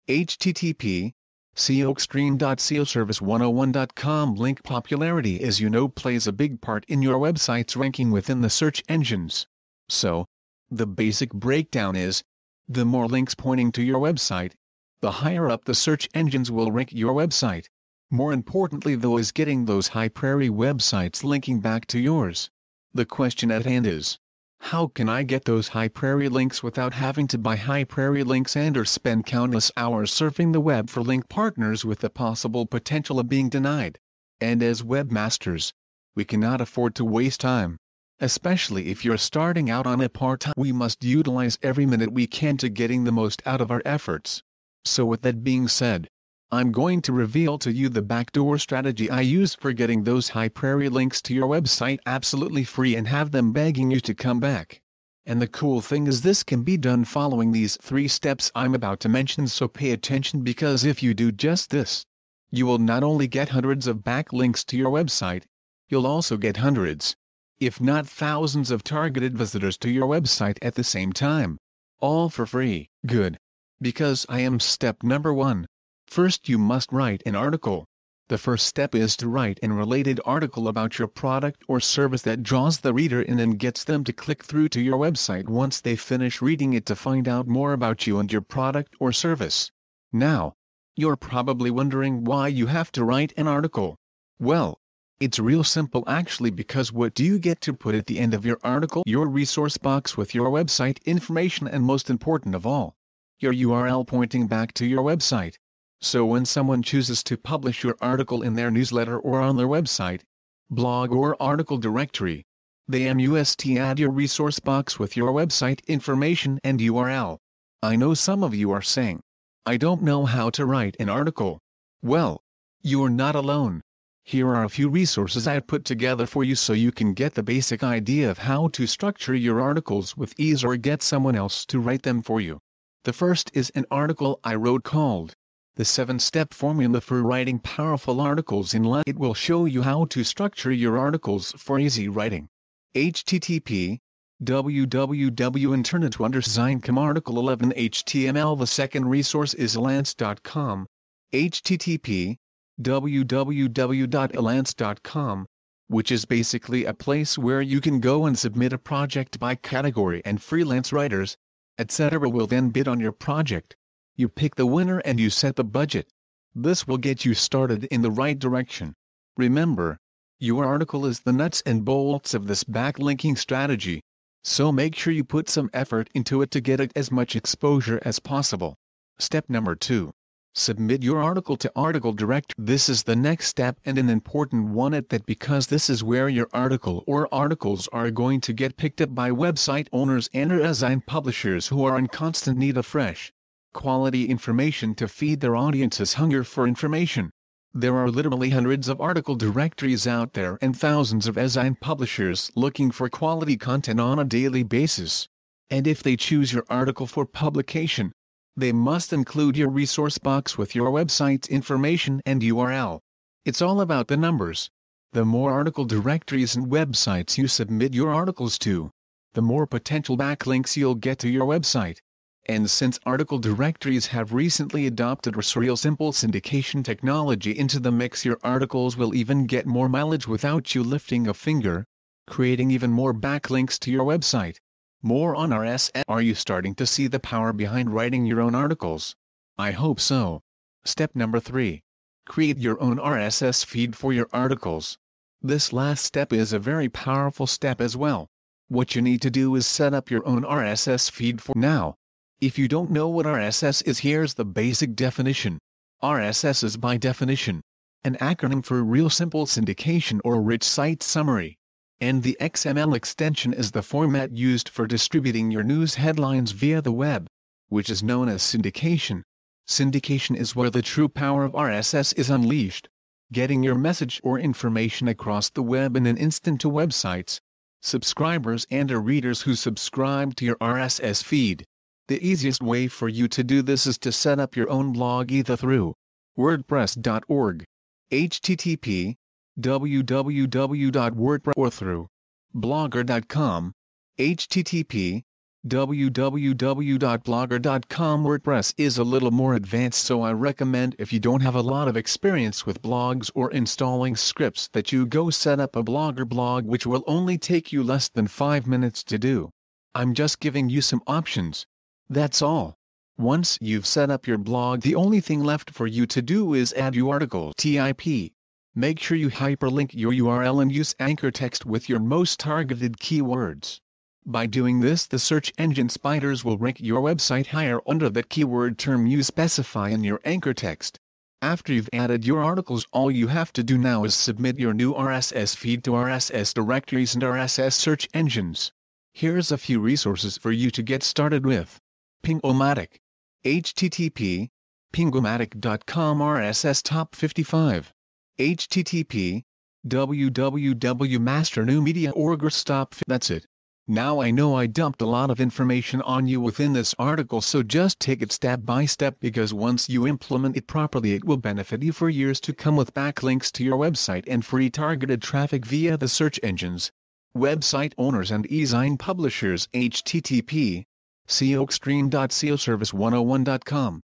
http seoextreme.seoservice101.com. Link popularity, as you know, plays a big part in your website's ranking within the search engines. So, the basic breakdown is, the more links pointing to your website, the higher up the search engines will rank your website. More importantly though is getting those high priority websites linking back to yours. The question at hand is, how can I get those high priority links without having to buy high priority links and or spend countless hours surfing the web for link partners with the possible potential of being denied? And as webmasters, we cannot afford to waste time. Especially if you're starting out on a part-time, we must utilize every minute we can to getting the most out of our efforts. So with that being said, I'm going to reveal to you the backdoor strategy I use for getting those high priority links to your website absolutely free and have them begging you to come back. And the cool thing is this can be done following these 3 steps I'm about to mention, so pay attention, because if you do just this, you will not only get hundreds of backlinks to your website, you'll also get hundreds, if not thousands of targeted visitors to your website at the same time. All for free. Good. Because I am step number 1. First, you must write an article. The first step is to write an related article about your product or service that draws the reader in and gets them to click through to your website once they finish reading it to find out more about you and your product or service. Now, you're probably wondering why you have to write an article. Well, it's real simple actually, because what do you get to put at the end of your article? Your resource box with your website information, and most important of all, your URL pointing back to your website. So when someone chooses to publish your article in their newsletter or on their website, blog or article directory, they must add your resource box with your website information and URL. I know some of you are saying, I don't know how to write an article. Well, you're not alone. Here are a few resources I put together for you so you can get the basic idea of how to structure your articles with ease or get someone else to write them for you. The first is an article I wrote called The 7-Step Formula for Writing Powerful Articles in Less. It will show you how to structure your articles for easy writing. http www.internet_design.com. Article 11 HTML. The second resource is elance.com. http www.elance.com, which is basically a place where you can go and submit a project by category, and freelance writers, etc. will then bid on your project. You pick the winner and you set the budget. This will get you started in the right direction. Remember, your article is the nuts and bolts of this backlinking strategy, so make sure you put some effort into it to get it as much exposure as possible. Step number 2. Submit your article to Article Directory. This is the next step, and an important one at that, because this is where your article or articles are going to get picked up by website owners and or design publishers who are in constant need of fresh, quality information to feed their audience's hunger for information. There are literally hundreds of article directories out there and thousands of design publishers looking for quality content on a daily basis. And if they choose your article for publication, they must include your resource box with your website's information and URL. It's all about the numbers. The more article directories and websites you submit your articles to, the more potential backlinks you'll get to your website. And since article directories have recently adopted real simple syndication technology into the mix, your articles will even get more mileage without you lifting a finger, creating even more backlinks to your website. More on RSS. Are you starting to see the power behind writing your own articles? I hope so. Step number 3. Create your own RSS feed for your articles. This last step is a very powerful step as well. What you need to do is set up your own RSS feed for now. If you don't know what RSS is, here's the basic definition. RSS is by definition an acronym for Real Simple Syndication or Rich Site Summary. And the XML extension is the format used for distributing your news headlines via the web, which is known as syndication. Syndication is where the true power of RSS is unleashed, getting your message or information across the web in an instant to websites, subscribers and readers who subscribe to your RSS feed. The easiest way for you to do this is to set up your own blog either through WordPress.org, http www.wordpress, or through Blogger.com, http www.blogger.com. WordPress is a little more advanced, so I recommend, if you don't have a lot of experience with blogs or installing scripts, that you go set up a Blogger blog, which will only take you less than 5 minutes to do. I'm just giving you some options. That's all. Once you've set up your blog, the only thing left for you to do is add your article TIP. Make sure you hyperlink your URL and use anchor text with your most targeted keywords. By doing this, the search engine spiders will rank your website higher under that keyword term you specify in your anchor text. After you've added your articles, all you have to do now is submit your new RSS feed to RSS directories and RSS search engines. Here's a few resources for you to get started with. Ping-O-Matic. http pingomatic.com RSS Top 55. http www.masternewmedia.org Stop. That's it. Now I know I dumped a lot of information on you within this article, so just take it step by step, because once you implement it properly, it will benefit you for years to come, with backlinks to your website and free targeted traffic via the search engines. Website owners and e-zine publishers. http SEOextreme.seoservice101.com